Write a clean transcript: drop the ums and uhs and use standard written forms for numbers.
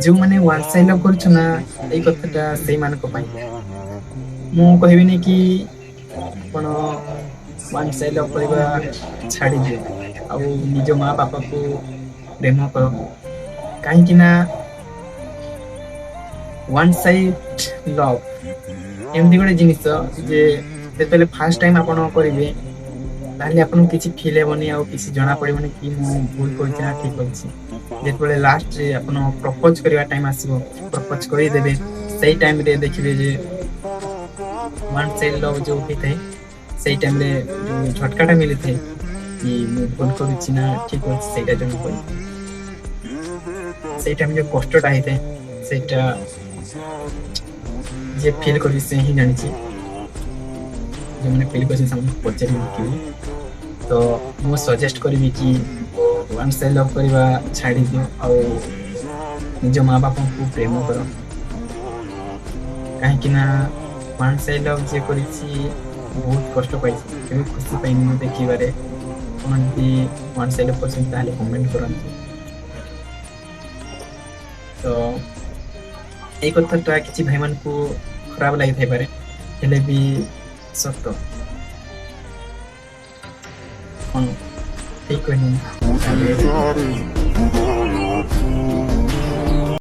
ଯେଉଁମାନେ one side love କରୁଛ ନା ଏଇ କଥାଟା ସେଇମାନଙ୍କ ପାଇଁ। ମୁଁ କହିବିନି କି ଆପଣ ୱାନ୍ ସାଇଡ୍ ଲଭ୍ କରିବା ଛାଡ଼ିଦିଅ ଆଉ ନିଜ ମା ବାପାକୁ ପ୍ରେମ କର, କାହିଁକି ନା ୱାନ୍ ସାଇଡ୍ ଲଭ୍ ଏମିତି ଗୋଟେ ଜିନିଷ ଯେ ଯେତେବେଳେ ଫାଷ୍ଟ ଟାଇମ୍ ଆପଣ କରିବେ ତାହେଲେ ଆପଣଙ୍କୁ କିଛି ଫିଲ୍ ହେବନି ଆଉ କିଛି ଜଣା ପଡିବନି କି ମୁଁ ଭୁଲ କରିଛି ନା ଠିକ କରିଛି। ଯେତେବେଳେ ଲାଷ୍ଟରେ ଆପଣ ପ୍ରପୋଜ କରିବା ଟାଇମ୍ ଆସିବ, ପ୍ରପୋଜ କରିଦେବେ, ସେଇ ଟାଇମରେ ଦେଖିବେ ଯେ ୱାନ୍ ସାଇଡ୍ ଲଭ୍ ଯୋଉ ହେଇଥାଏ ସେଇ ଟାଇମରେ ଯୋଉ ଝଟକାଟା ମିଳିଥାଏ କି ମୁଁ ଭୁଲ କରିଛି ନା ଠିକ ଅଛି ସେଇଟା ଜଣା ପଡିଥାଏ। ସେଇ ଟାଇମ୍ ଯୋଉ କଷ୍ଟଟା ହେଇଥାଏ ସେଇଟା ଯିଏ ଫିଲ୍ କରିଛି ସେ ହିଁ ଜାଣିଛି। ଯୋଉମାନେ ଫିଲ୍ କରିଛନ୍ତି ସେମାନଙ୍କୁ ପଚାରି ଦେଖିବେ। ତ ମୁଁ ସଜେଷ୍ଟ କରିବି କି ୱାନ୍ ସାଇଡ୍ ଲଭ୍ କରିବା ଛାଡ଼ିଦିଅ ଆଉ ନିଜ ମା ବାପାଙ୍କୁ ପ୍ରେମ କର, କାହିଁକି ନା ୱାନ୍ ସାଇଡ୍ ଲଭ୍ ଯିଏ କରିଛି ବହୁତ କଷ୍ଟ ପାଇଛି, କେବେ ଖୁସି ପାଇନି ମୁଁ ଦେଖିବାରେ। ଆପଣ ଯଦି ୱାନ୍ ସାଇଡ୍ ଲଭ୍ କରିଛନ୍ତି ତାହେଲେ କମେଣ୍ଟ କରନ୍ତୁ। ତ ଏଇ କଥାଟା କିଛି ଭାଇମାନଙ୍କୁ ଖରାପ ଲାଗିଥାଇପାରେ, ହେଲେ ବି ସତ। କଣ ଠିକ କହିଲି ନା? ତାହେଲେ